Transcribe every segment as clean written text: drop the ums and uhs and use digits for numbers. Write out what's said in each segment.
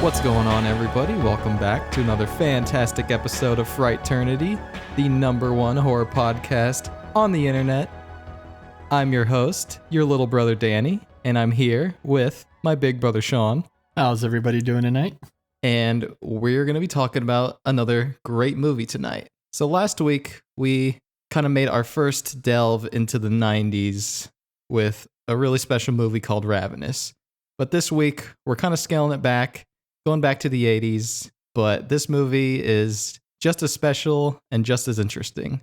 What's going on, everybody? Welcome back to another fantastic episode of Frighternity, the #1 horror podcast on the internet. I'm your host, your little brother Danny, and I'm here with my big brother Sean. How's everybody doing tonight? And we're going to be talking about another great movie tonight. So last week, we kind of made our first delve into the 90s with a really special movie called Ravenous. But this week, we're kind of scaling it back, going back to the 80s, but this movie is just as special and just as interesting.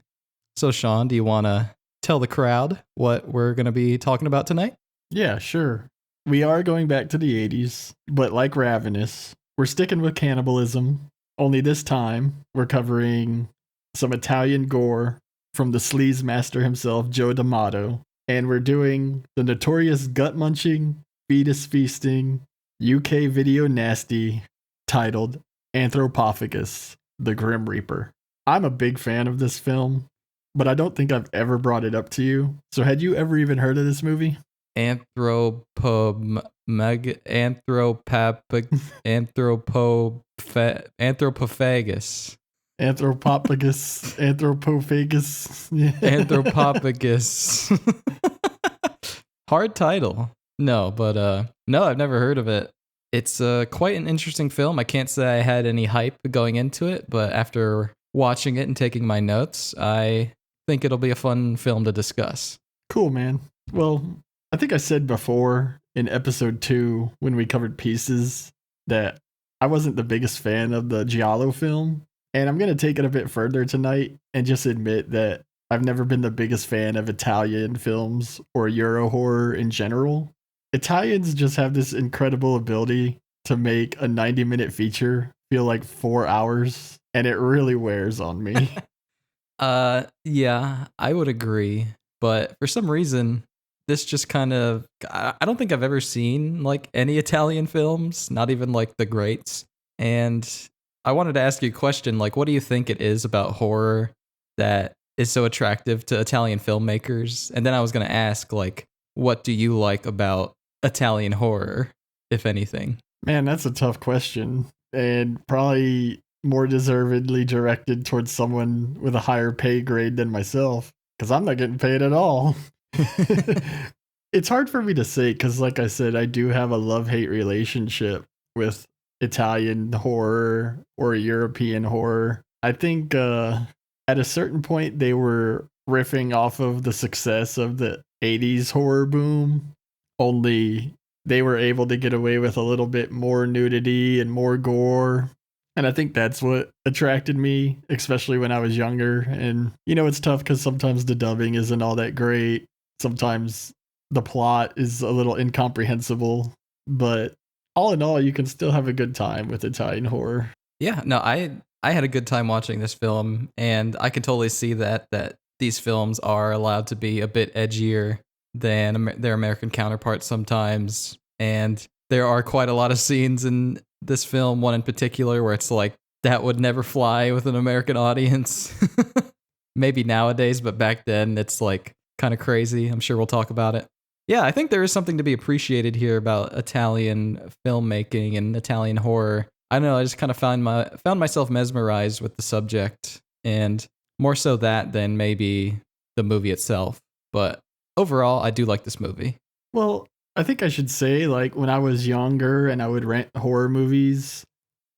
So, Sean, do you want to tell the crowd what we're going to be talking about tonight? Yeah, sure. We are going back to the 80s, but like Ravenous, we're sticking with cannibalism, only this time we're covering some Italian gore from the sleaze master himself, Joe D'Amato, and we're doing the notorious gut-munching, fetus feasting, UK video nasty titled Anthropophagus, the Grim Reaper. I'm a big fan of this film, but I don't think I've ever brought it up to you. So had you ever even heard of this movie? Anthropophagus. Anthropophagus. Anthropophagus. Hard title. No, but no, I've never heard of it. It's quite an interesting film. I can't say I had any hype going into it, but after watching it and taking my notes, I think it'll be a fun film to discuss. Cool, man. Well, I think I said before in episode 2 when we covered Pieces that I wasn't the biggest fan of the Giallo film, and I'm going to take it a bit further tonight and just admit that I've never been the biggest fan of Italian films or Euro horror in general. Italians just have this incredible ability to make a 90-minute feature feel like 4 hours, and it really wears on me. Yeah, I would agree. But for some reason, this just kind of, I don't think I've ever seen like any Italian films, not even like the greats. And I wanted to ask you a question, like, what do you think it is about horror that is so attractive to Italian filmmakers? And then I was going to ask, like, what do you like about Italian horror, if anything? Man, that's a tough question, and probably more deservedly directed towards someone with a higher pay grade than myself, because I'm not getting paid at all. It's hard for me to say, because like I said, I do have a love-hate relationship with Italian horror or European horror. I think at a certain point they were riffing off of the success of the 80s horror boom, only they were able to get away with a little bit more nudity and more gore. And I think that's what attracted me, especially when I was younger. And, you know, it's tough because sometimes the dubbing isn't all that great. Sometimes the plot is a little incomprehensible. But all in all, you can still have a good time with Italian horror. Yeah, no, I had a good time watching this film, and I can totally see that these films are allowed to be a bit edgier than their American counterparts sometimes. And there are quite a lot of scenes in this film, one in particular, where it's like, that would never fly with an American audience. Maybe nowadays, but back then it's like kind of crazy. I'm sure we'll talk about it. Yeah, I think there is something to be appreciated here about Italian filmmaking and Italian horror. I don't know, I just kind of found myself mesmerized with the subject, and more so that than maybe the movie itself. But overall, I do like this movie. Well, I think I should say, like, when I was younger and I would rent horror movies,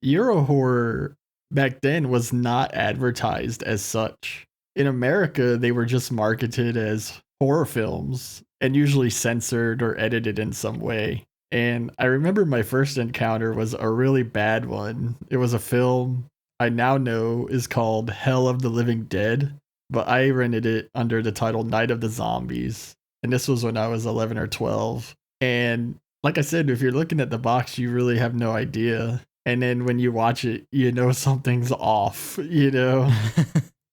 Euro horror back then was not advertised as such. In America, they were just marketed as horror films and usually censored or edited in some way. And I remember my first encounter was a really bad one. It was a film I now know is called Hell of the Living Dead, but I rented it under the title Night of the Zombies. And this was when I was 11 or 12. And like I said, if you're looking at the box, you really have no idea. And then when you watch it, you know something's off, you know?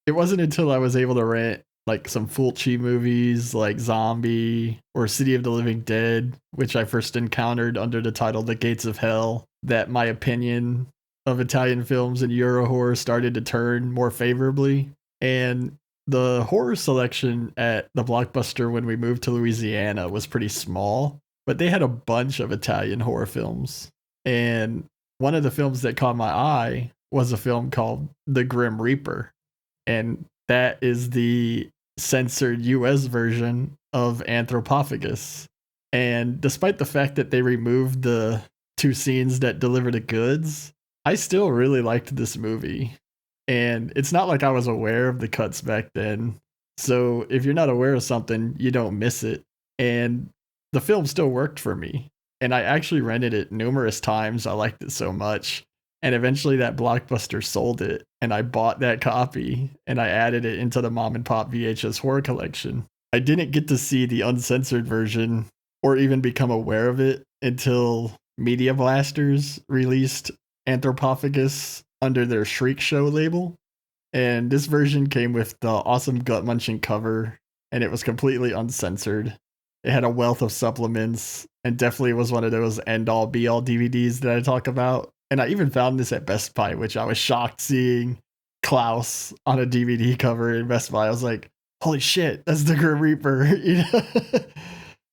It wasn't until I was able to rent like some Fulci movies like Zombie or City of the Living Dead, which I first encountered under the title The Gates of Hell, that my opinion of Italian films and Euro horror started to turn more favorably. And the horror selection at the Blockbuster when we moved to Louisiana was pretty small, but they had a bunch of Italian horror films. And one of the films that caught my eye was a film called The Grim Reaper. And that is the censored US version of Anthropophagus. And despite the fact that they removed the two scenes that deliver the goods, I still really liked this movie. And it's not like I was aware of the cuts back then. So if you're not aware of something, you don't miss it. And the film still worked for me. And I actually rented it numerous times. I liked it so much. And eventually that Blockbuster sold it. And I bought that copy and I added it into the mom and pop VHS horror collection. I didn't get to see the uncensored version or even become aware of it until Media Blasters released Anthropophagus under their Shriek Show label. And this version came with the awesome gut munching cover, and it was completely uncensored. It had a wealth of supplements, and definitely was one of those end-all be-all DVDs that I talk about. And I even found this at Best Buy, which I was shocked seeing Klaus on a DVD cover in Best Buy. I was like, holy shit, that's the Grim Reaper. You know?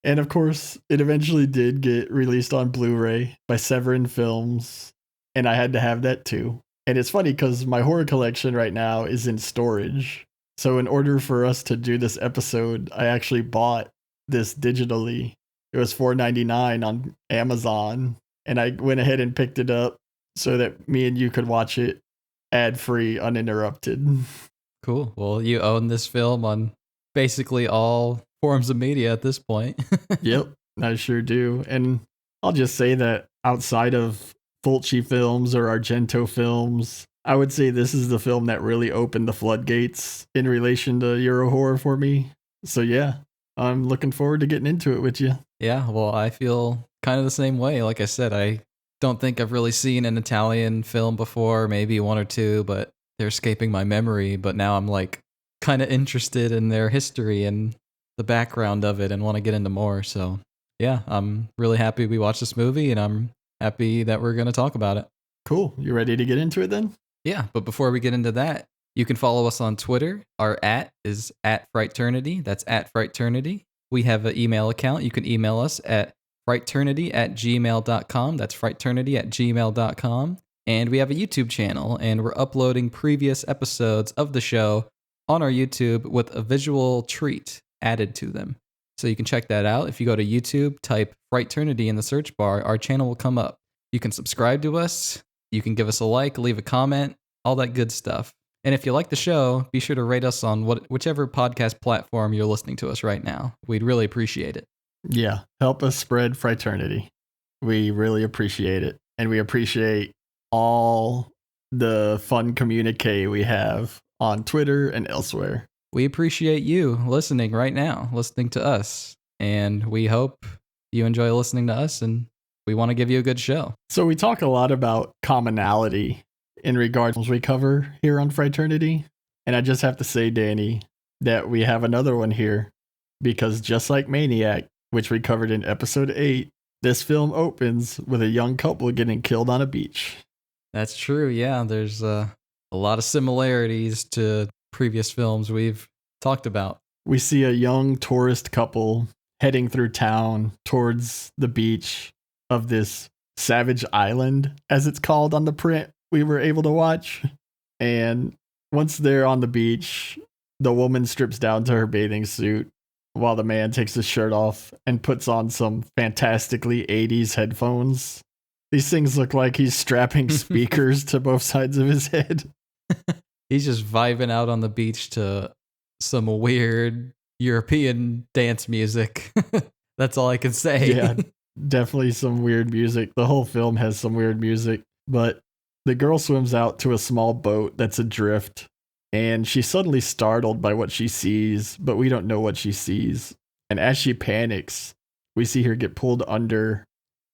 And of course, it eventually did get released on Blu-ray by Severin Films, and I had to have that too. And it's funny because my horror collection right now is in storage. So in order for us to do this episode, I actually bought this digitally. It was $4.99 on Amazon, and I went ahead and picked it up so that me and you could watch it ad-free, uninterrupted. Cool. Well, you own this film on basically all forms of media at this point. Yep, I sure do. And I'll just say that outside of Fulci films or Argento films, I would say this is the film that really opened the floodgates in relation to Euro horror for me. So yeah, I'm looking forward to getting into it with you. Yeah, well, I feel kind of the same way. Like I said, I don't think I've really seen an Italian film before, maybe one or two, but they're escaping my memory. But now I'm like kind of interested in their history and the background of it and want to get into more. So yeah, I'm really happy we watched this movie, and I'm happy that we're going to talk about it. Cool. You ready to get into it then? Yeah, but before we get into that, you can follow us on Twitter. Our @ is @Frighternity. That's @Frighternity. We have an email account. You can email us at frighternity@gmail.com. That's frighternity@gmail.com. And we have a YouTube channel, and we're uploading previous episodes of the show on our YouTube with a visual treat added to them. So you can check that out. If you go to YouTube, type Frighternity in the search bar, our channel will come up. You can subscribe to us. You can give us a like, leave a comment, all that good stuff. And if you like the show, be sure to rate us on whichever podcast platform you're listening to us right now. We'd really appreciate it. Yeah, help us spread Frighternity. We really appreciate it. And we appreciate all the fun communique we have on Twitter and elsewhere. We appreciate you listening right now, listening to us. And we hope you enjoy listening to us, and we want to give you a good show. So we talk a lot about commonality in regards to what we cover here on Frighternity. And I just have to say, Danny, that we have another one here, because just like Maniac, which we covered in episode 8, this film opens with a young couple getting killed on a beach. That's true. Yeah, there's a lot of similarities to previous films we've talked about. We see a young tourist couple heading through town towards the beach of this Savage Island, as it's called on the print we were able to watch. And once they're on the beach, the woman strips down to her bathing suit while the man takes his shirt off and puts on some fantastically 80s headphones. These things look like he's strapping speakers to both sides of his head. He's just vibing out on the beach to some weird European dance music. That's all I can say. Yeah, definitely some weird music. The whole film has some weird music. But the girl swims out to a small boat that's adrift, and she's suddenly startled by what she sees, but we don't know what she sees. And as she panics, we see her get pulled under,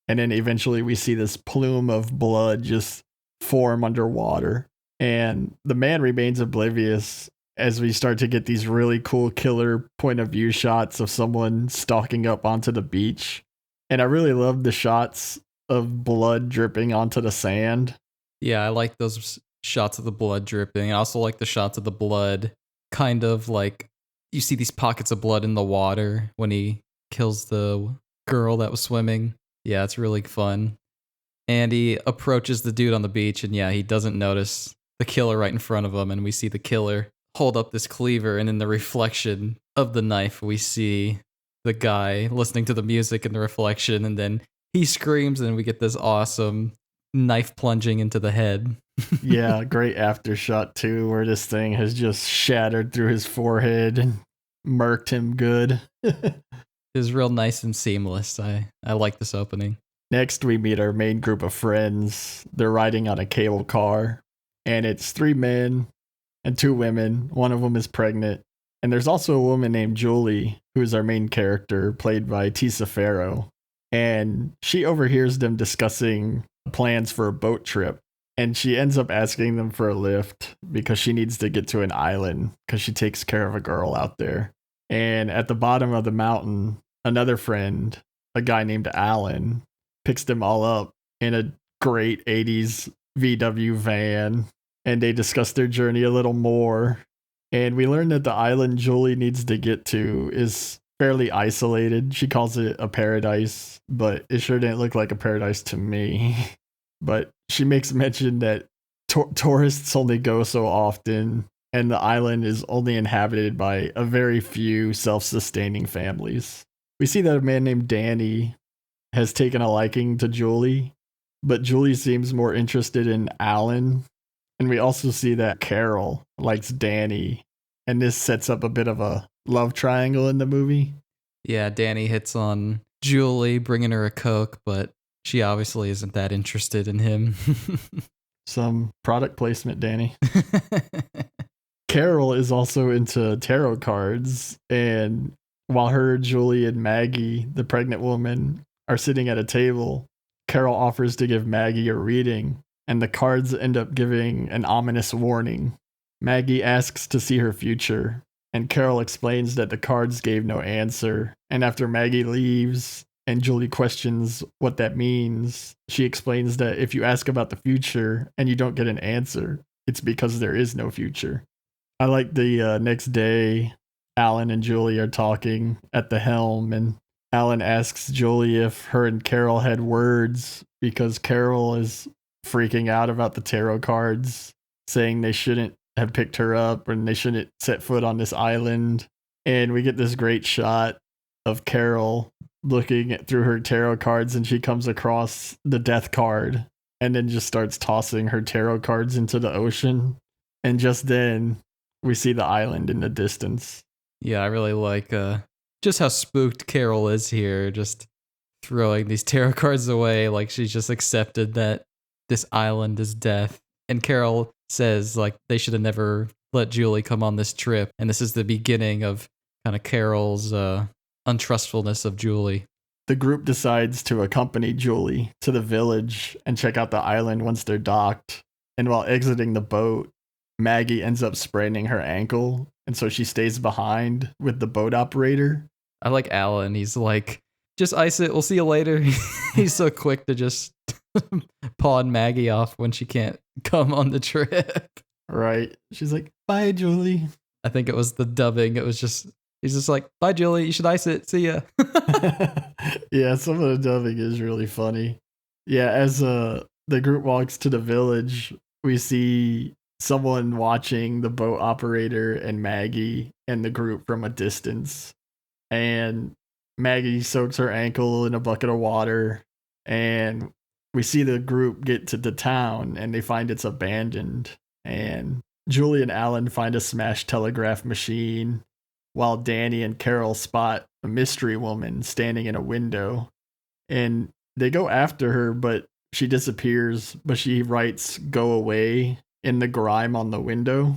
and then eventually we see this plume of blood just form underwater. And the man remains oblivious as we start to get these really cool killer point of view shots of someone stalking up onto the beach. And I really love the shots of blood dripping onto the sand. Yeah, I like those shots of the blood dripping. I also like the shots of the blood kind of like you see these pockets of blood in the water when he kills the girl that was swimming. Yeah, it's really fun. And he approaches the dude on the beach, and yeah, he doesn't notice the killer right in front of him. And we see the killer hold up this cleaver, and in the reflection of the knife, we see the guy listening to the music in the reflection, and then he screams, and we get this awesome knife plunging into the head. Yeah, great after shot too, where this thing has just shattered through his forehead and murked him good. It was real nice and seamless. I like this opening. Next, we meet our main group of friends. They're riding on a cable car, and it's 3 men and 2 women. One of them is pregnant. And there's also a woman named Julie, who's our main character, played by Tisa Farrow. And she overhears them discussing plans for a boat trip. And she ends up asking them for a lift because she needs to get to an island because she takes care of a girl out there. And at the bottom of the mountain, another friend, a guy named Alan, picks them all up in a great 80s VW van. And they discuss their journey a little more. And we learn that the island Julie needs to get to is fairly isolated. She calls it a paradise, but it sure didn't look like a paradise to me. But she makes mention that tourists only go so often, and the island is only inhabited by a very few self-sustaining families. We see that a man named Danny has taken a liking to Julie, but Julie seems more interested in Alan. And we also see that Carol likes Danny, and this sets up a bit of a love triangle in the movie. Yeah, Danny hits on Julie, bringing her a Coke, but she obviously isn't that interested in him. Some product placement, Danny. Carol is also into tarot cards, and while her, Julie, and Maggie, the pregnant woman, are sitting at a table, Carol offers to give Maggie a reading, and the cards end up giving an ominous warning. Maggie asks to see her future, and Carol explains that the cards gave no answer, and after Maggie leaves and Julie questions what that means, she explains that if you ask about the future and you don't get an answer, it's because there is no future. I like the next day, Alan and Julie are talking at the helm, and Alan asks Julie if her and Carol had words because Carol is freaking out about the tarot cards, saying they shouldn't have picked her up and they shouldn't set foot on this island. And we get this great shot of Carol looking through her tarot cards, and she comes across the death card and then just starts tossing her tarot cards into the ocean. And just then we see the island in the distance. Yeah, I really like just how spooked Carol is here, just throwing these tarot cards away like she's just accepted that this island is death. And Carol says like they should have never let Julie come on this trip, and this is the beginning of kind of Carol's untrustfulness of Julie. The group decides to accompany Julie to the village and check out the island once they're docked. And while exiting the boat, Maggie ends up spraining her ankle, and so she stays behind with the boat operator. I like Alan. He's like, just ice it. We'll see you later. He's so quick to just pawn Maggie off when she can't come on the trip. Right. She's like, bye, Julie. I think it was the dubbing. It was just, he's just like, bye, Julie. You should ice it. See ya. Yeah, some of the dubbing is really funny. Yeah, as the group walks to the village, we see someone watching the boat operator and Maggie and the group from a distance. And Maggie soaks her ankle in a bucket of water, and we see the group get to the town and they find it's abandoned. And Julie and Alan find a smashed telegraph machine, while Danny and Carol spot a mystery woman standing in a window. And they go after her, but she disappears, but she writes "go away" in the grime on the window.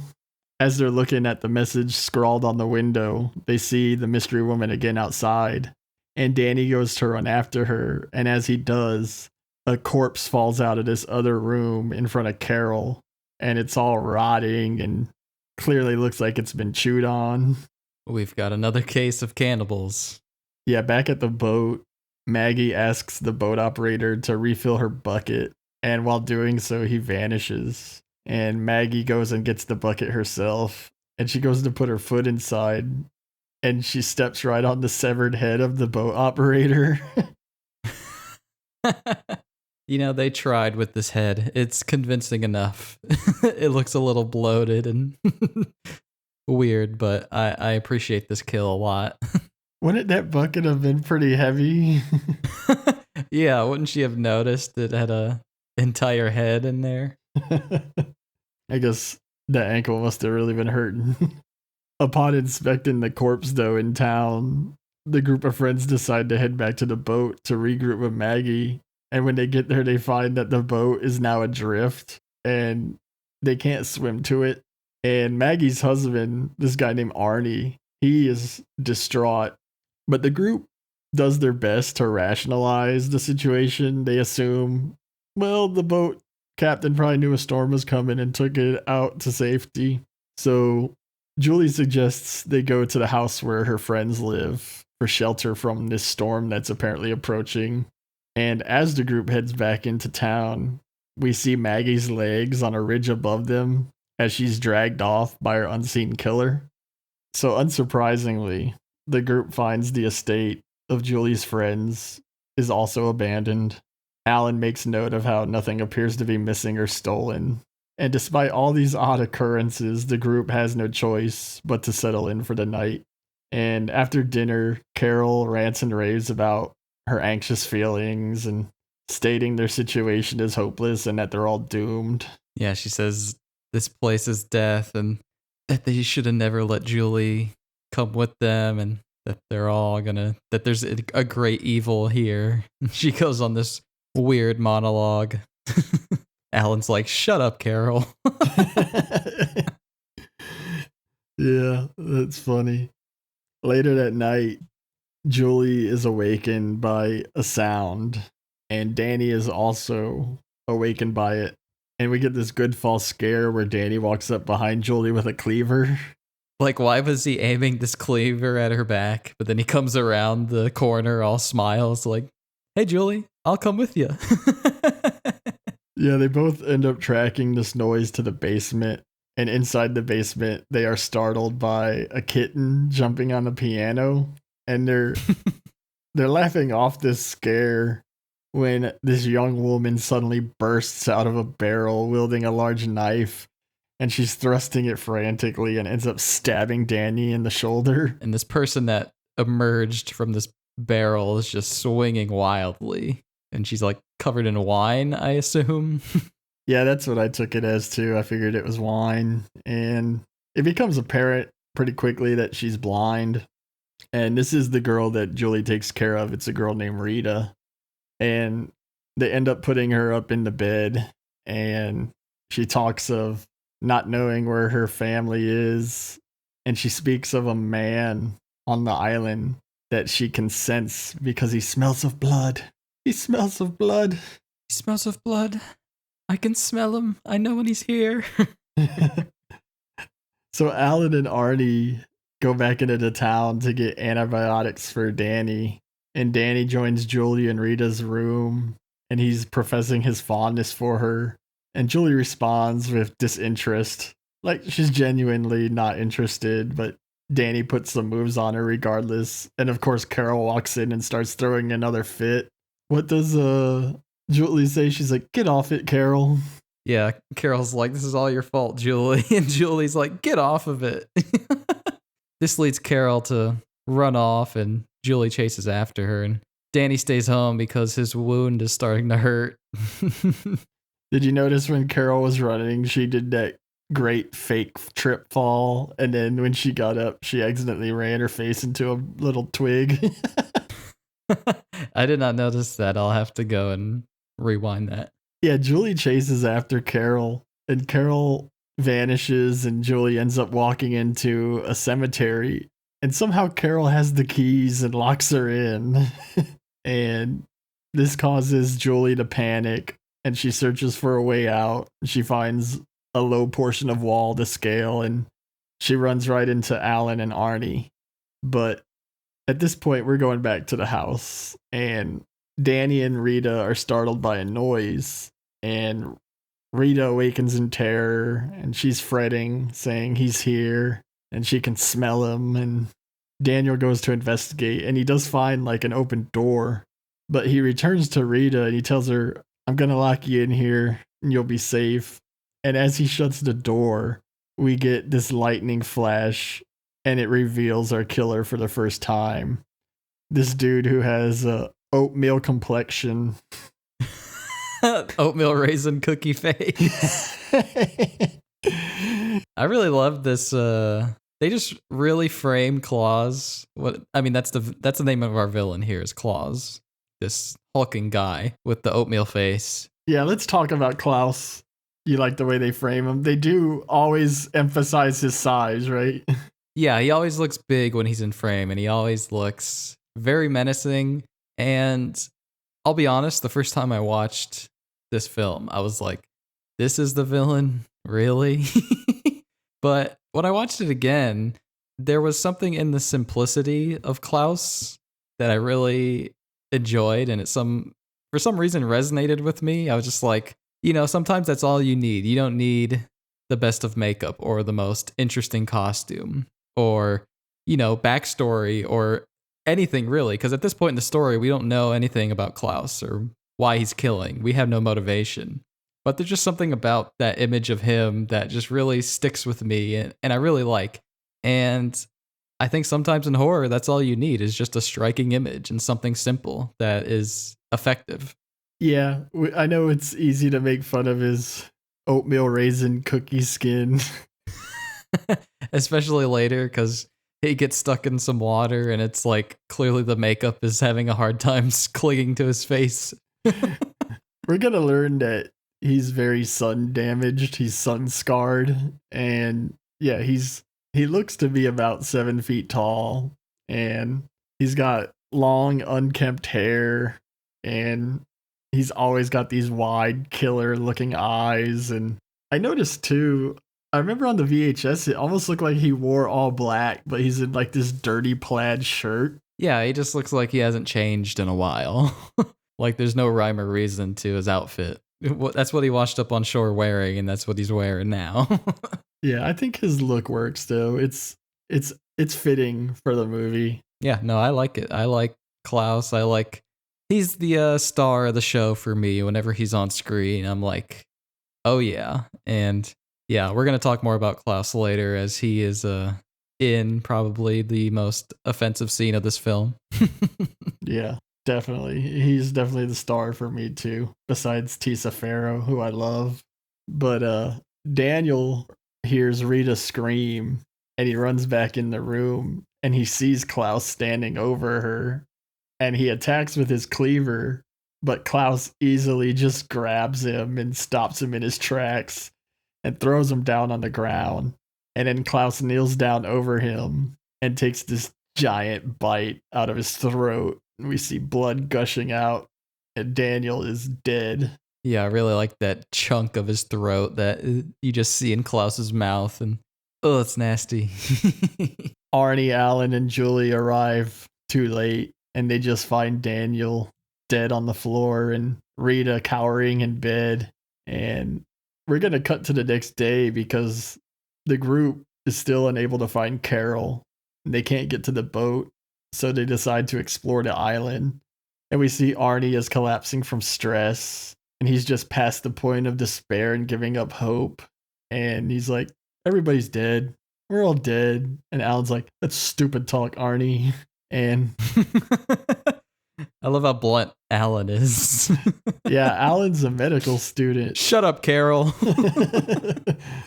As they're looking at the message scrawled on the window, they see the mystery woman again outside, and Danny goes to run after her, and as he does, a corpse falls out of this other room in front of Carol, and it's all rotting and clearly looks like it's been chewed on. We've got another case of cannibals. Yeah, back at the boat, Maggie asks the boat operator to refill her bucket, and while doing so, he vanishes. And Maggie goes and gets the bucket herself, and she goes to put her foot inside, and she steps right on the severed head of the boat operator. They tried with this head. It's convincing enough. It looks a little bloated and weird, but I appreciate this kill a lot. Wouldn't that bucket have been pretty heavy? Yeah, wouldn't she have noticed it had a entire head in there? I guess that ankle must have really been hurting. Upon inspecting the corpse, though, in town, the group of friends decide to head back to the boat to regroup with Maggie. And when they get there, they find that the boat is now adrift and they can't swim to it. And Maggie's husband, this guy named Arnie, he is distraught. But the group does their best to rationalize the situation. They assume, well, the boat captain probably knew a storm was coming and took it out to safety. So Julie suggests they go to the house where her friends live for shelter from this storm that's apparently approaching. And as the group heads back into town, we see Maggie's legs on a ridge above them as she's dragged off by her unseen killer. So unsurprisingly, the group finds the estate of Julie's friends is also abandoned. Alan makes note of how nothing appears to be missing or stolen. And despite all these odd occurrences, the group has no choice but to settle in for the night. And after dinner, Carol rants and raves about her anxious feelings and stating their situation is hopeless and that they're all doomed. Yeah, she says this place is death and that they should have never let Julie come with them and that that there's a great evil here. She goes on this weird monologue. Alan's like, shut up, Carol. Yeah, that's funny. Later that night, Julie is awakened by a sound, and Danny is also awakened by it. And we get this good false scare where Danny walks up behind Julie with a cleaver. Like, why was he aiming this cleaver at her back? But then he comes around the corner, all smiles, like, hey, Julie, I'll come with you. Yeah, they both end up tracking this noise to the basement. And inside the basement, they are startled by a kitten jumping on the piano. And they're laughing off this scare when this young woman suddenly bursts out of a barrel wielding a large knife. And she's thrusting it frantically and ends up stabbing Danny in the shoulder. And this person that emerged from this barrel is just swinging wildly. And she's like covered in wine, I assume. Yeah, that's what I took it as too. I figured it was wine. And it becomes apparent pretty quickly that she's blind. And this is the girl that Julie takes care of. It's a girl named Rita. And they end up putting her up in the bed. And she talks of not knowing where her family is. And she speaks of a man on the island that she can sense because he smells of blood. He smells of blood. He smells of blood. I can smell him. I know when he's here. So Alan and Arnie go back into the town to get antibiotics for Danny. And Danny joins Julie in Rita's room. And he's professing his fondness for her. And Julie responds with disinterest. Like she's genuinely not interested, but Danny puts some moves on her regardless. And of course, Carol walks in and starts throwing another fit. What does Julie say? She's like, get off it, Carol. Yeah, Carol's like, this is all your fault, Julie. And Julie's like, get off of it. This leads Carol to run off, and Julie chases after her. And Danny stays home because his wound is starting to hurt. Did you notice when Carol was running, she did that great fake trip fall, and then when she got up, she accidentally ran her face into a little twig? I did not notice that. I'll have to go and rewind that. Yeah, Julie chases after Carol, and Carol vanishes, and Julie ends up walking into a cemetery, and somehow Carol has the keys and locks her in. And this causes Julie to panic, and she searches for a way out. She finds a low portion of wall to scale, and she runs right into Alan and Arnie. But at this point, we're going back to the house, and Danny and Rita are startled by a noise, and Rita awakens in terror, and she's fretting, saying he's here, and she can smell him, and Daniel goes to investigate, and he does find like an open door, but he returns to Rita, and he tells her I'm going to lock you in here and you'll be safe. And as he shuts the door, we get this lightning flash and it reveals our killer for the first time. This dude who has a oatmeal complexion. Oatmeal raisin cookie face. I really love this. They just really frame Claus. That's the name of our villain here is Claus. This hulking guy with the oatmeal face. Yeah, let's talk about Klaus. You like the way they frame him. They do always emphasize his size, right? Yeah, he always looks big when he's in frame, and he always looks very menacing. And I'll be honest, the first time I watched this film, I was like, this is the villain? Really? But when I watched it again, there was something in the simplicity of Klaus that I really enjoyed, and for some reason resonated with me. I was just like, sometimes that's all you need. You don't need the best of makeup or the most interesting costume or, backstory or anything really. Because at this point in the story, we don't know anything about Klaus or why he's killing. We have no motivation. But there's just something about that image of him that just really sticks with me and I really like. And I think sometimes in horror, that's all you need is just a striking image and something simple that is effective. Yeah, I know it's easy to make fun of his oatmeal raisin cookie skin. Especially later, because he gets stuck in some water and it's like clearly the makeup is having a hard time clinging to his face. We're going to learn that he's very sun damaged. He's sun scarred. And yeah, he looks to be about 7 feet tall. And he's got long, unkempt hair. And he's always got these wide, killer looking eyes. And I noticed too, I remember on the VHS, it almost looked like he wore all black, but he's in like this dirty plaid shirt. Yeah, he just looks like he hasn't changed in a while. Like there's no rhyme or reason to his outfit. That's what he washed up on shore wearing, and that's what he's wearing now. Yeah, I think his look works though. It's fitting for the movie. Yeah, no, I like it. I like Klaus. He's the star of the show for me. Whenever he's on screen, I'm like, oh yeah. And yeah, we're gonna talk more about Klaus later, as he is in probably the most offensive scene of this film. Yeah, definitely. He's definitely the star for me too, besides Tisa Farrow, who I love. But Daniel hears Rita scream and he runs back in the room and he sees Klaus standing over her and he attacks with his cleaver, but Klaus easily just grabs him and stops him in his tracks and throws him down on the ground. And then Klaus kneels down over him and takes this giant bite out of his throat. And we see blood gushing out, and Daniel is dead. Yeah, I really like that chunk of his throat that you just see in Klaus's mouth, and oh, it's nasty. Arnie, Alan, and Julie arrive too late, and they just find Daniel dead on the floor and Rita cowering in bed. And we're going to cut to the next day because the group is still unable to find Carol. They can't get to the boat, so they decide to explore the island. And we see Arnie is collapsing from stress, and he's just past the point of despair and giving up hope. And he's like, everybody's dead. We're all dead. And Alan's like, that's stupid talk, Arnie. And I love how blunt Alan is. yeah, Alan's a medical student. Shut up, Carol.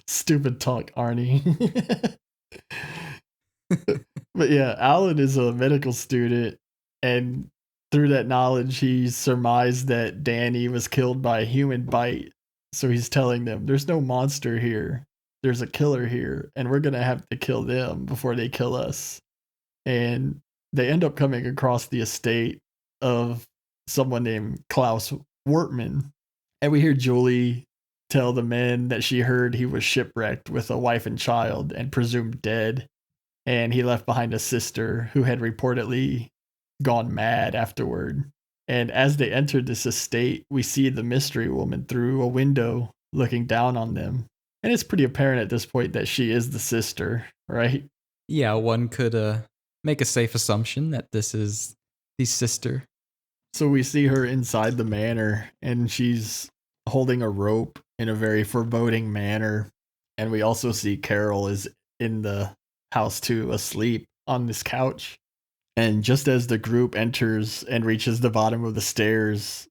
Stupid talk, Arnie. But yeah, Alan is a medical student, and through that knowledge, he surmised that Danny was killed by a human bite. So he's telling them, there's no monster here. There's a killer here, and we're going to have to kill them before they kill us. And they end up coming across the estate of someone named Klaus Wortman. And we hear Julie tell the men that she heard he was shipwrecked with a wife and child and presumed dead. And he left behind a sister who had reportedly gone mad afterward. And as they entered this estate, we see the mystery woman through a window looking down on them. And it's pretty apparent at this point that she is the sister, right? Yeah, one could make a safe assumption that this is the sister. So we see her inside the manor, and she's holding a rope in a very foreboding manner. And we also see Carol is in the house too, asleep on this couch. And just as the group enters and reaches the bottom of the stairs,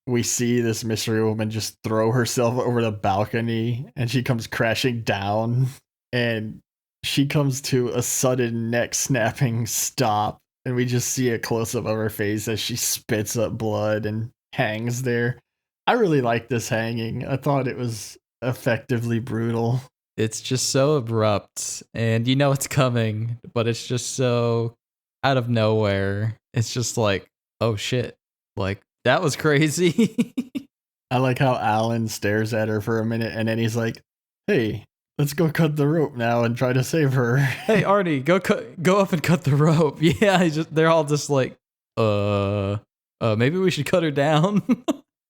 we see this mystery woman just throw herself over the balcony, and she comes crashing down, and she comes to a sudden neck snapping stop, and we just see a close up of her face as she spits up blood and hangs there. I really like this hanging. I thought it was effectively brutal. It's just so abrupt, and you know it's coming, but it's just so out of nowhere. It's just like, oh shit, like that was crazy. I like how Alan stares at her for a minute, and then he's like, "Hey, let's go cut the rope now and try to save her." Hey Arnie, go up and cut the rope. Yeah, they're all just like, maybe we should cut her down.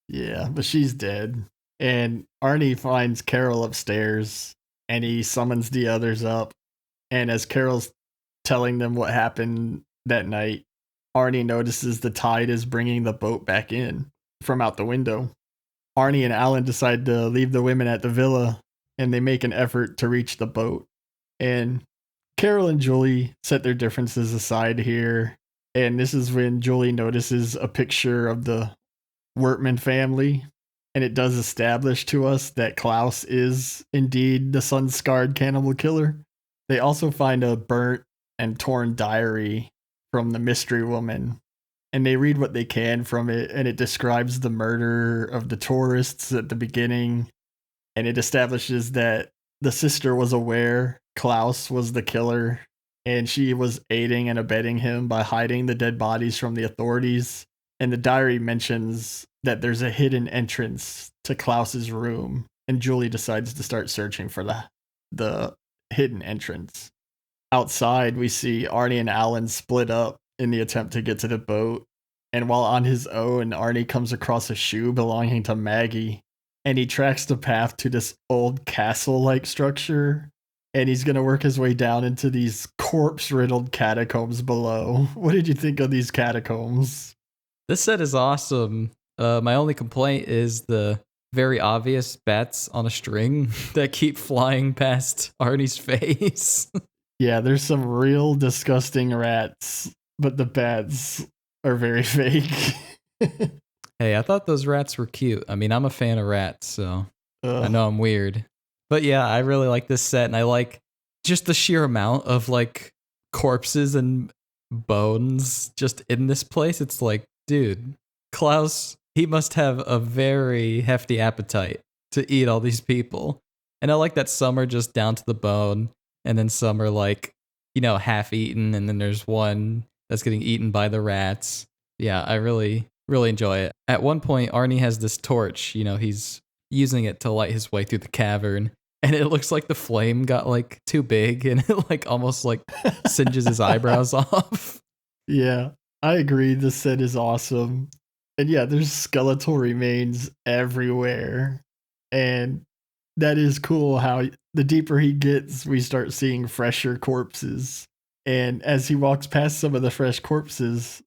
Yeah, but she's dead. And Arnie finds Carol upstairs, and he summons the others up. And as Carol's telling them what happened that night, Arnie notices the tide is bringing the boat back in from out the window. Arnie and Alan decide to leave the women at the villa, and they make an effort to reach the boat. And Carol and Julie set their differences aside here, and this is when Julie notices a picture of the Wortman family, and it does establish to us that Klaus is indeed the sun-scarred cannibal killer. They also find a burnt and torn diary from the mystery woman, and they read what they can from it, and it describes the murder of the tourists at the beginning, and it establishes that the sister was aware Klaus was the killer, and she was aiding and abetting him by hiding the dead bodies from the authorities. And the diary mentions that there's a hidden entrance to Klaus's room, and Julie decides to start searching for the hidden entrance. Outside, we see Arnie and Alan split up in the attempt to get to the boat, and while on his own, Arnie comes across a shoe belonging to Maggie, and he tracks the path to this old castle-like structure, and he's going to work his way down into these corpse-riddled catacombs below. What did you think of these catacombs? This set is awesome. My only complaint is the very obvious bats on a string that keep flying past Arnie's face. Yeah, there's some real disgusting rats, but the bats are very fake. Hey, I thought those rats were cute. I mean, I'm a fan of rats, so I know I'm weird. But yeah, I really like this set, and I like just the sheer amount of like corpses and bones just in this place. It's like, dude, Klaus, he must have a very hefty appetite to eat all these people. And I like that some are just down to the bone, and then some are like, you know, half eaten, and then there's one that's getting eaten by the rats. Yeah, I really enjoy it. At one point, Arnie has this torch, you know, he's using it to light his way through the cavern, and it looks like the flame got like too big, and it like almost like singes his eyebrows off. Yeah, I agree. This set is awesome. And yeah, there's skeletal remains everywhere. And that is cool how the deeper he gets, we start seeing fresher corpses. And as he walks past some of the fresh corpses,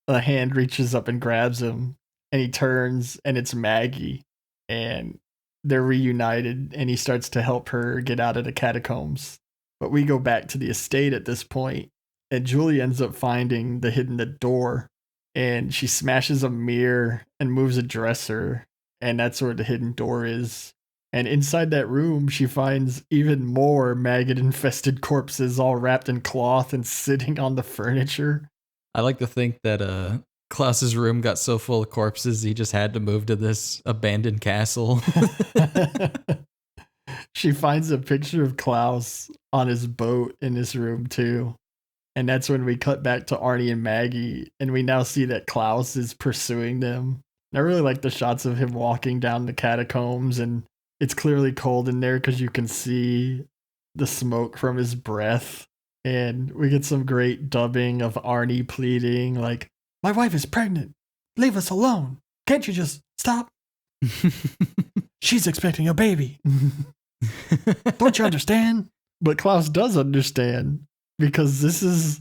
a hand reaches up and grabs him, and he turns, and it's Maggie. And they're reunited, and he starts to help her get out of the catacombs. But we go back to the estate at this point, and Julie ends up finding the hidden door, and she smashes a mirror and moves a dresser, and that's where the hidden door is. And inside that room, she finds even more maggot-infested corpses all wrapped in cloth and sitting on the furniture. I like to think that Klaus's room got so full of corpses, he just had to move to this abandoned castle. She finds a picture of Klaus on his boat in this room too. And that's when we cut back to Arnie and Maggie, and we now see that Klaus is pursuing them. And I really like the shots of him walking down the catacombs, and it's clearly cold in there because you can see the smoke from his breath. And we get some great dubbing of Arnie pleading, like, "My wife is pregnant. Leave us alone. Can't you just stop? She's expecting a baby. Don't you understand?" But Klaus does understand, because this is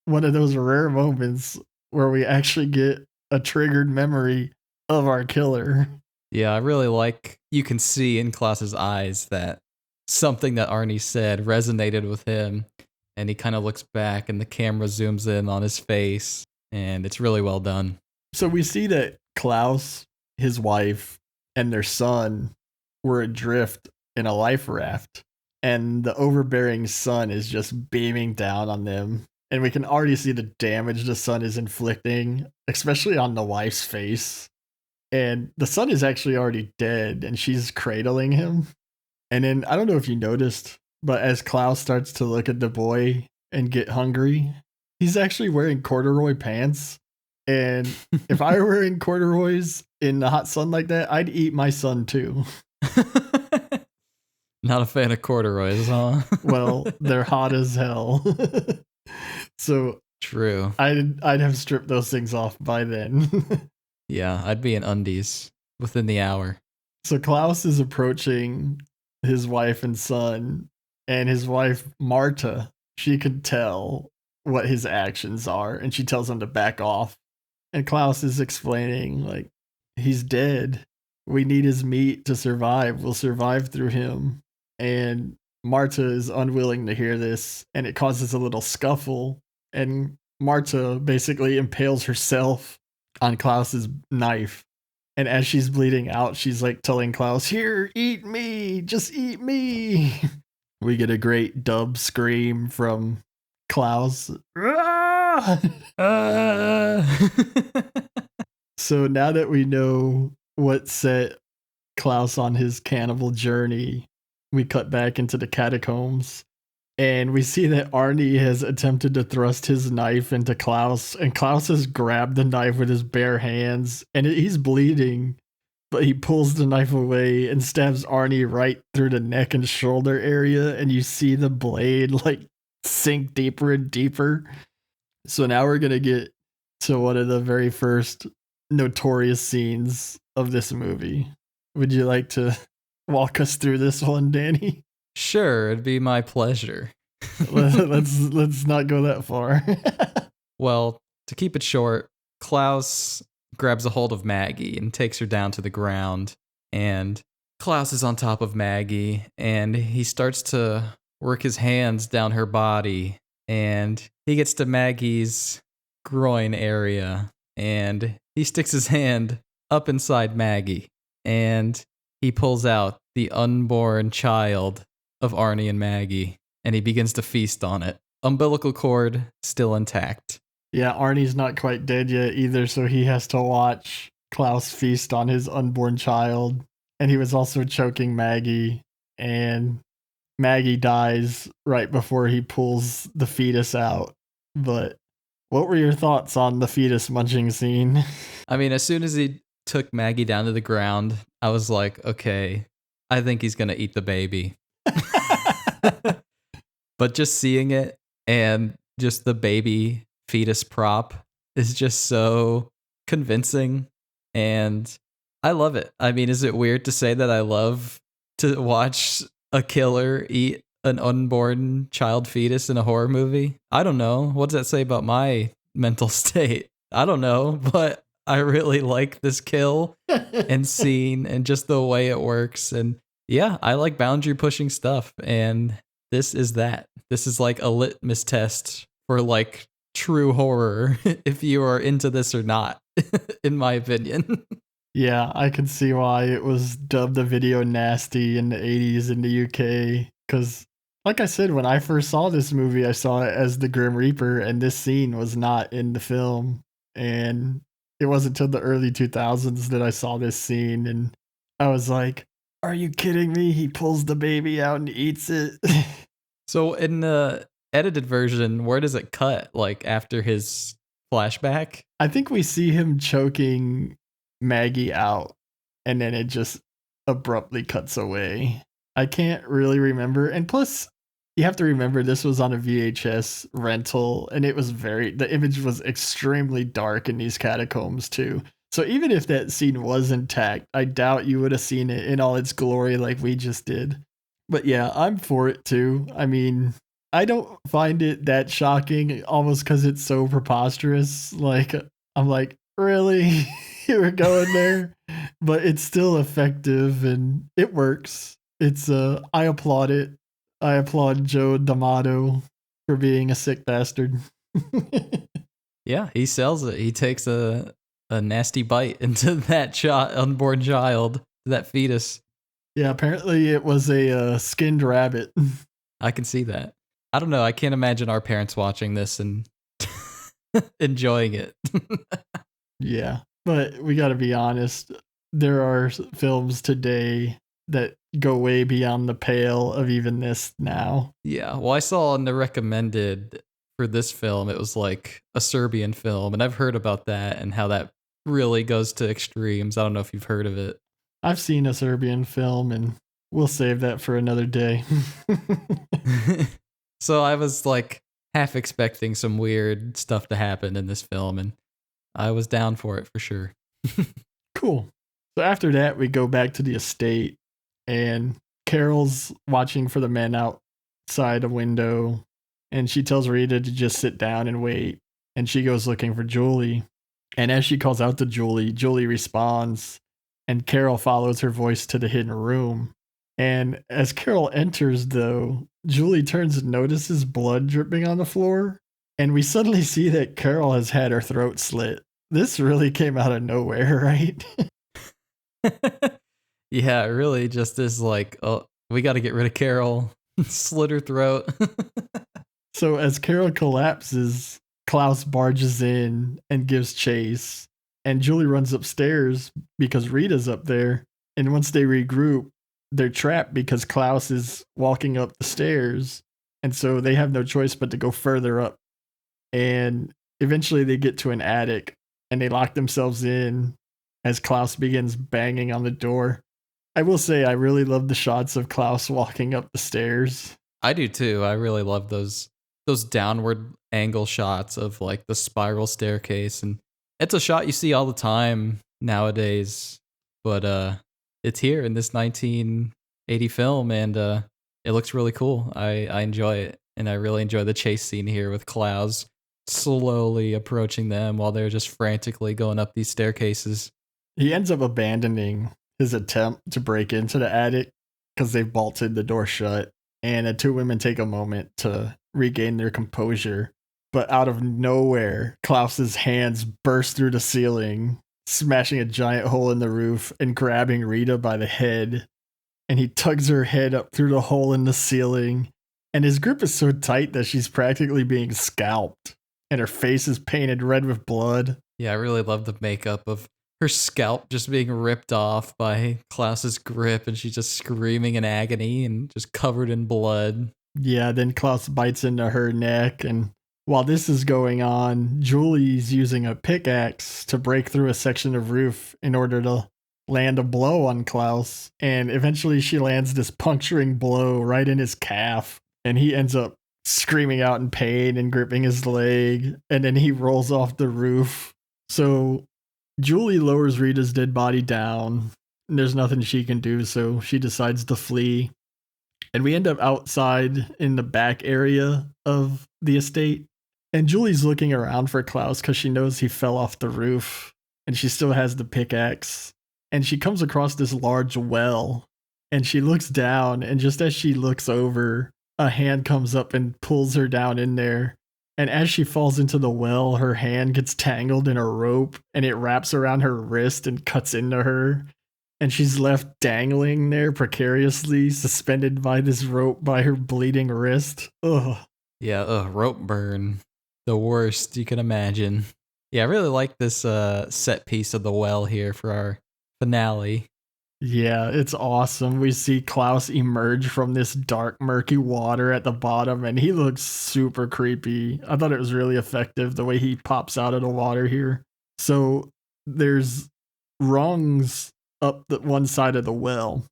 one of those rare moments where we actually get a triggered memory of our killer. Yeah, I really like you can see in Klaus's eyes that something that Arnie said resonated with him, and he kind of looks back and the camera zooms in on his face, and it's really well done. So we see that Klaus, his wife, and their son were adrift in a life raft, and the overbearing sun is just beaming down on them. And we can already see the damage the sun is inflicting, especially on the wife's face. And the son is actually already dead, and she's cradling him. And then, I don't know if you noticed, but as Klaus starts to look at the boy and get hungry, he's actually wearing corduroy pants. And if I were wearing corduroys in the hot sun like that, I'd eat my son too. Not a fan of corduroys, huh? Well, they're hot as hell. So true. I'd have stripped those things off by then. Yeah, I'd be in undies within the hour. So Klaus is approaching his wife and son, and his wife, Marta, she could tell what his actions are, and she tells him to back off. And Klaus is explaining, like, he's dead. We need his meat to survive. We'll survive through him. And Marta is unwilling to hear this, and it causes a little scuffle. And Marta basically impales herself on Klaus's knife. And as she's bleeding out, she's like telling Klaus, "Here, eat me, just eat me." We get a great dub scream from Klaus. So now that we know what set Klaus on his cannibal journey, we cut back into the catacombs. And we see that Arnie has attempted to thrust his knife into Klaus, and Klaus has grabbed the knife with his bare hands, and he's bleeding, but he pulls the knife away and stabs Arnie right through the neck and shoulder area, and you see the blade like sink deeper and deeper. So now we're gonna get to one of the very first notorious scenes of this movie. Would you like to walk us through this one, Danny? Sure, it'd be my pleasure. let's not go that far. Well, to keep it short, Klaus grabs a hold of Maggie and takes her down to the ground. And Klaus is on top of Maggie, and he starts to work his hands down her body. And he gets to Maggie's groin area, and he sticks his hand up inside Maggie, and he pulls out the unborn child of Arnie and Maggie, and he begins to feast on it. Umbilical cord still intact. Yeah, Arnie's not quite dead yet either, so he has to watch Klaus feast on his unborn child. And he was also choking Maggie, and Maggie dies right before he pulls the fetus out. But what were your thoughts on the fetus munching scene? I mean, as soon as he took Maggie down to the ground, I was like, okay, I think he's gonna eat the baby. But just seeing it and just the baby fetus prop is just so convincing, and I love it. I mean, is it weird to say that I love to watch a killer eat an unborn child fetus in a horror movie? I don't know. What does that say about my mental state? I don't know, but I really like this kill and scene and just the way it works. And yeah, I like boundary pushing stuff, and this is that. This is like a litmus test for like true horror, if you are into this or not, in my opinion. Yeah, I can see why it was dubbed a video nasty in the 80s in the UK. Because, like I said, when I first saw this movie, I saw it as the Grim Reaper, and this scene was not in the film. And it wasn't until the early 2000s that I saw this scene, and I was like, are you kidding me? He pulls the baby out and eats it. So in the edited version, where does it cut? Like after his flashback? I think we see him choking Maggie out, and then it just abruptly cuts away. I can't really remember. And plus, you have to remember this was on a VHS rental, and it was the image was extremely dark in these catacombs too. So even if that scene was intact, I doubt you would have seen it in all its glory like we just did. But yeah, I'm for it too. I mean, I don't find it that shocking, almost because it's so preposterous. Like, I'm like, really, you were going there, but it's still effective and it works. It's I applaud it. I applaud Joe D'Amato for being a sick bastard. Yeah, he sells it. He takes a nasty bite into that unborn child, that fetus. Yeah, apparently it was a skinned rabbit. I can see that. I don't know. I can't imagine our parents watching this and enjoying it. Yeah, but we got to be honest. There are films today that go way beyond the pale of even this now. Yeah, well, I saw on the recommended for this film, it was like a Serbian film, and I've heard about that and how that really goes to extremes. I don't know if you've heard of it. I've seen a Serbian film, and we'll save that for another day. So I was like half expecting some weird stuff to happen in this film, and I was down for it for sure. Cool. So after that, we go back to the estate, and Carol's watching for the men outside a window, and she tells Rita to just sit down and wait. And she goes looking for Julie. And as she calls out to Julie, Julie responds, and Carol follows her voice to the hidden room. And as Carol enters, though, Julie turns and notices blood dripping on the floor. And we suddenly see that Carol has had her throat slit. This really came out of nowhere, right? Yeah, it really just is like, oh, we got to get rid of Carol. Slit her throat. So as Carol collapses, Klaus barges in and gives chase. And Julie runs upstairs because Rita's up there. And once they regroup, they're trapped because Klaus is walking up the stairs. And so they have no choice but to go further up. And eventually they get to an attic and they lock themselves in as Klaus begins banging on the door. I will say I really love the shots of Klaus walking up the stairs. I do too. I really love those downward angle shots of like the spiral staircase, and it's a shot you see all the time nowadays, but it's here in this 1980 film, and it looks really cool. I enjoy it, and I really enjoy the chase scene here with Klaus slowly approaching them while they're just frantically going up these staircases. He ends up abandoning his attempt to break into the attic because they've bolted the door shut, and the two women take a moment to regain their composure. But out of nowhere, Klaus's hands burst through the ceiling, smashing a giant hole in the roof and grabbing Rita by the head. And he tugs her head up through the hole in the ceiling. And his grip is so tight that she's practically being scalped. And her face is painted red with blood. Yeah, I really love the makeup of her scalp just being ripped off by Klaus's grip, and she's just screaming in agony and just covered in blood. Yeah, then Klaus bites into her neck, and while this is going on, Julie's using a pickaxe to break through a section of roof in order to land a blow on Klaus, and eventually she lands this puncturing blow right in his calf, and he ends up screaming out in pain and gripping his leg, and then he rolls off the roof. So Julie lowers Rita's dead body down, and there's nothing she can do, so she decides to flee. And we end up outside in the back area of the estate. And Julie's looking around for Klaus because she knows he fell off the roof. And she still has the pickaxe. And she comes across this large well. And she looks down. And just as she looks over, a hand comes up and pulls her down in there. And as she falls into the well, her hand gets tangled in a rope. And it wraps around her wrist and cuts into her. And she's left dangling there precariously, suspended by this rope by her bleeding wrist. Ugh. Yeah, rope burn. The worst you can imagine. Yeah, I really like this set piece of the well here for our finale. Yeah, it's awesome. We see Klaus emerge from this dark, murky water at the bottom, and he looks super creepy. I thought it was really effective the way he pops out of the water here. So there's rungs up the one side of the well,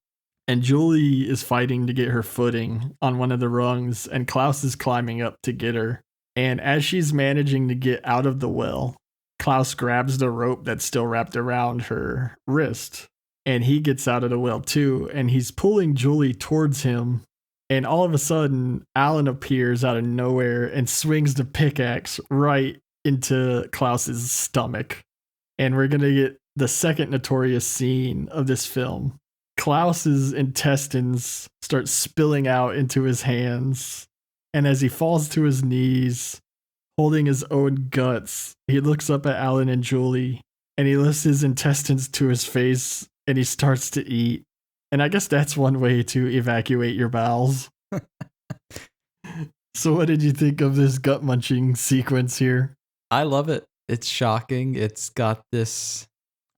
and Julie is fighting to get her footing on one of the rungs, and Klaus is climbing up to get her. And as she's managing to get out of the well, Klaus grabs the rope that's still wrapped around her wrist, and he gets out of the well too, and he's pulling Julie towards him. And all of a sudden, Alan appears out of nowhere and swings the pickaxe right into Klaus's stomach. And we're going to get the second notorious scene of this film. Klaus's intestines start spilling out into his hands. And as he falls to his knees, holding his own guts, he looks up at Alan and Julie and he lifts his intestines to his face and he starts to eat. And I guess that's one way to evacuate your bowels. So what did you think of this gut munching sequence here? I love it. It's shocking. It's got this,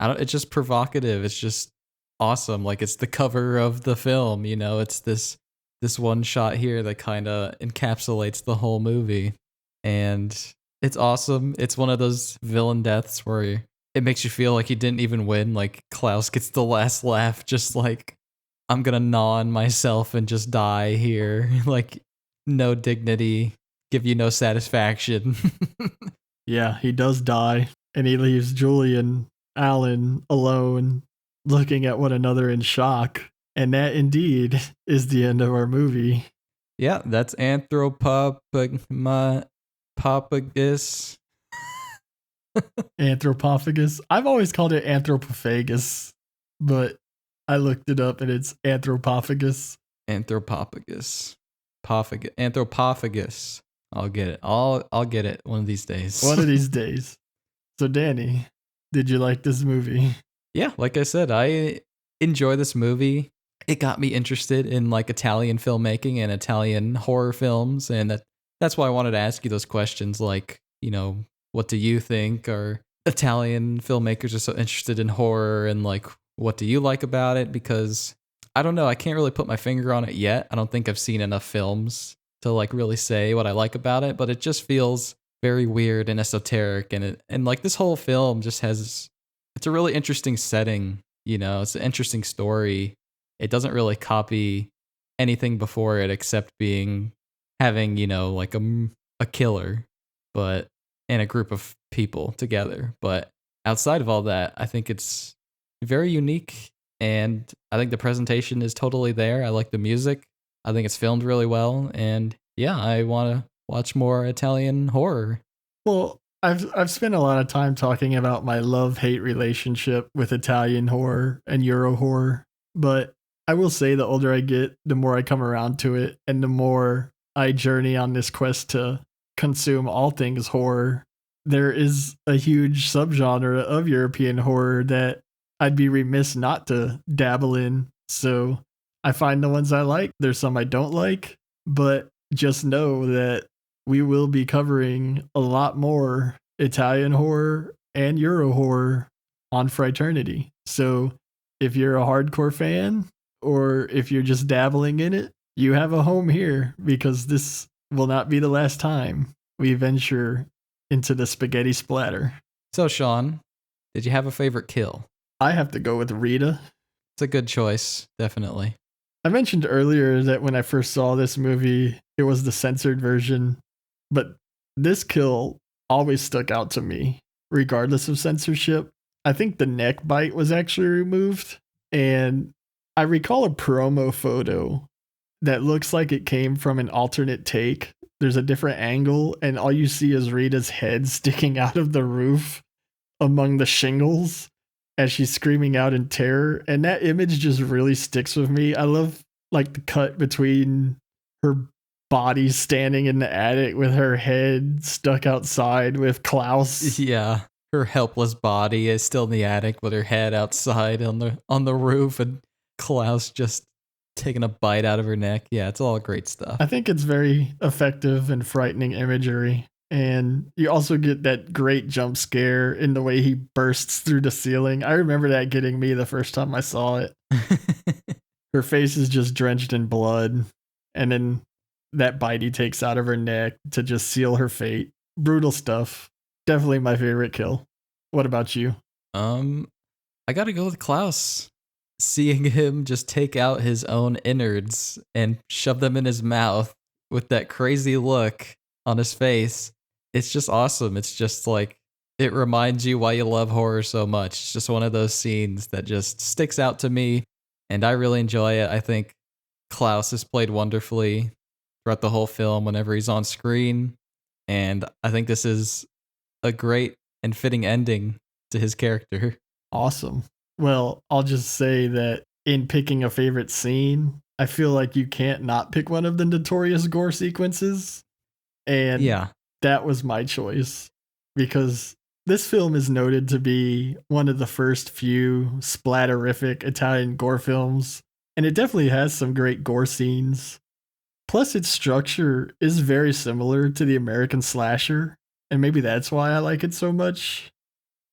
it's just provocative. It's just awesome. Like it's the cover of the film, you know, it's this one shot here that kind of encapsulates the whole movie. And it's awesome. It's one of those villain deaths where it makes you feel like he didn't even win. Like Klaus gets the last laugh, just like, I'm gonna gnaw on myself and just die here. Like, no dignity, give you no satisfaction. Yeah, he does die, and he leaves Julie and Alan alone, looking at one another in shock. And that indeed is the end of our movie. Yeah, that's Anthropophagus. Anthropophagus. I've always called it Anthropophagus, but I looked it up and it's Anthropophagus. Anthropophagus. I'll get it. I'll get it one of these days. One of these days. So Danny, did you like this movie? Yeah, like I said, I enjoy this movie. It got me interested in like Italian filmmaking and Italian horror films, and that's why I wanted to ask you those questions like, you know, what do you think? Or Italian filmmakers are so interested in horror, and like, what do you like about it? Because I don't know, I can't really put my finger on it yet. I don't think I've seen enough films to like really say what I like about it, but it just feels very weird and esoteric, and like this whole film just has, it's a really interesting setting, you know, it's an interesting story. It doesn't really copy anything before it except having, you know, like a killer, but and a group of people together. But outside of all that, I think it's very unique, and I think the presentation is totally there. I like the music. I think it's filmed really well, and yeah, I want to watch more Italian horror. Well, I've spent a lot of time talking about my love-hate relationship with Italian horror and Euro horror, but I will say the older I get, the more I come around to it, and the more I journey on this quest to consume all things horror. There is a huge subgenre of European horror that I'd be remiss not to dabble in. So I find the ones I like. There's some I don't like, but just know that we will be covering a lot more Italian horror and Euro horror on Frighternity. So if you're a hardcore fan, or if you're just dabbling in it, you have a home here, because this will not be the last time we venture into the spaghetti splatter. So Sean, did you have a favorite kill? I have to go with Rita. It's a good choice, definitely. I mentioned earlier that when I first saw this movie, it was the censored version, but this kill always stuck out to me, regardless of censorship. I think the neck bite was actually removed, and I recall a promo photo that looks like it came from an alternate take. There's a different angle, and all you see is Rita's head sticking out of the roof among the shingles as she's screaming out in terror. And that image just really sticks with me. I love like the cut between her body standing in the attic with her head stuck outside with Klaus. Yeah. Her helpless body is still in the attic with her head outside on the roof, and Klaus just taking a bite out of her neck. Yeah, it's all great stuff. I think it's very effective and frightening imagery. And you also get that great jump scare in the way he bursts through the ceiling. I remember that getting me the first time I saw it. Her face is just drenched in blood. And then that bite he takes out of her neck to just seal her fate. Brutal stuff. Definitely my favorite kill. What about you? I gotta go with Klaus. Seeing him just take out his own innards and shove them in his mouth with that crazy look on his face. It's just awesome. It's just like, it reminds you why you love horror so much. It's just one of those scenes that just sticks out to me, and I really enjoy it. I think Klaus is played wonderfully throughout the whole film whenever he's on screen, and I think this is a great and fitting ending to his character. Awesome. Well, I'll just say that in picking a favorite scene, I feel like you can't not pick one of the notorious gore sequences. And Yeah. that was my choice because this film is noted to be one of the first few splatterific Italian gore films, and it definitely has some great gore scenes. Plus, its structure is very similar to the American slasher, and maybe that's why I like it so much.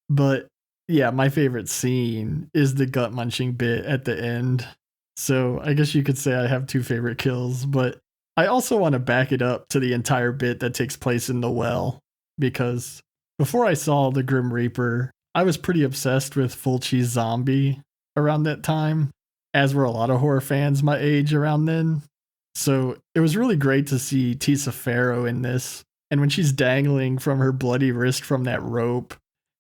But yeah, my favorite scene is the gut munching bit at the end. So I guess you could say I have two favorite kills, but I also want to back it up to the entire bit that takes place in the well, because before I saw the Grim Reaper, I was pretty obsessed with Fulci's Zombie around that time, as were a lot of horror fans my age around then. So it was really great to see Tisa Farrow in this, and when she's dangling from her bloody wrist from that rope,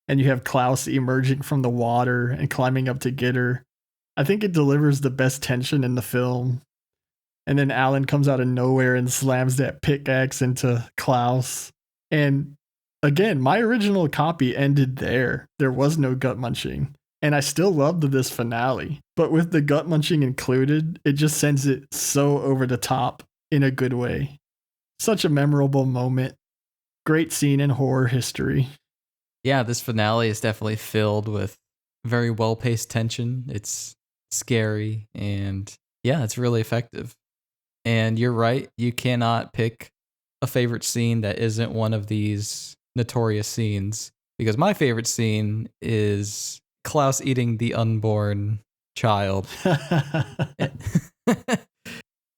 and you have Klaus emerging from the water and climbing up to get her, I think it delivers the best tension in the film. And then Alan comes out of nowhere and slams that pickaxe into Klaus. And again, my original copy ended there. There was no gut munching. And I still loved this finale. But with the gut munching included, it just sends it so over the top in a good way. Such a memorable moment. Great scene in horror history. Yeah, this finale is definitely filled with very well-paced tension. It's scary, and yeah, it's really effective. And you're right, you cannot pick a favorite scene that isn't one of these notorious scenes, because my favorite scene is Klaus eating the unborn child.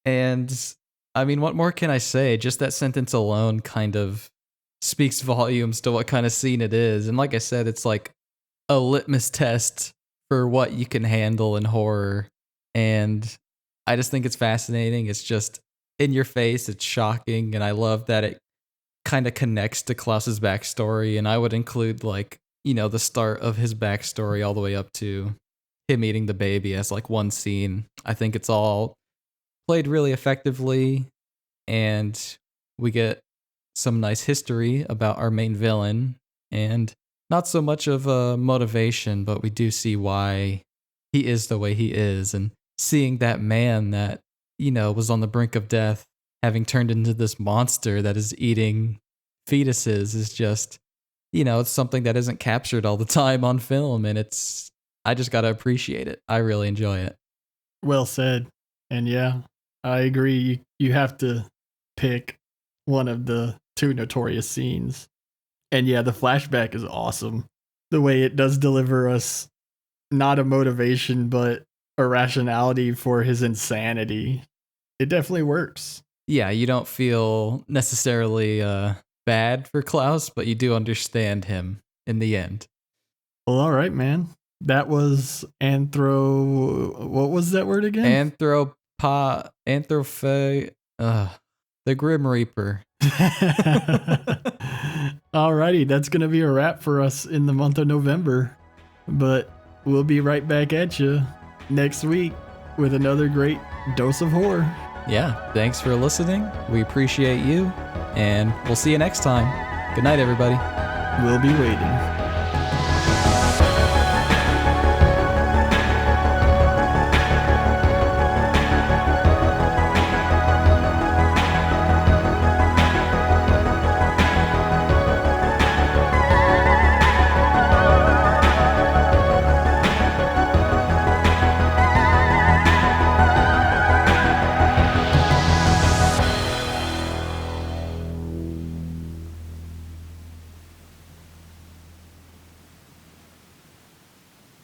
And I mean, what more can I say? Just that sentence alone kind of speaks volumes to what kind of scene it is. And like I said, it's like a litmus test for what you can handle in horror. And I just think it's fascinating. It's just in your face. It's shocking. And I love that it kind of connects to Klaus's backstory. And I would include like, you know, the start of his backstory all the way up to him eating the baby as like one scene. I think it's all played really effectively. And we get some nice history about our main villain, and not so much of a motivation, but we do see why he is the way he is, and seeing that man that, you know, was on the brink of death having turned into this monster that is eating fetuses is just, you know, it's something that isn't captured all the time on film, and I just gotta appreciate it. I really enjoy it. Well said. And yeah, I agree. You have to pick one of the two notorious scenes. And yeah, the flashback is awesome. The way it does deliver us not a motivation, but a rationality for his insanity. It definitely works. Yeah, you don't feel necessarily bad for Klaus, but you do understand him in the end. Well, all right, man. That was what was that word again? The Grim Reaper. Alrighty, that's going to be a wrap for us in the month of November. But we'll be right back at you next week with another great dose of horror. Yeah, thanks for listening. We appreciate you, and we'll see you next time. Good night, everybody. We'll be waiting.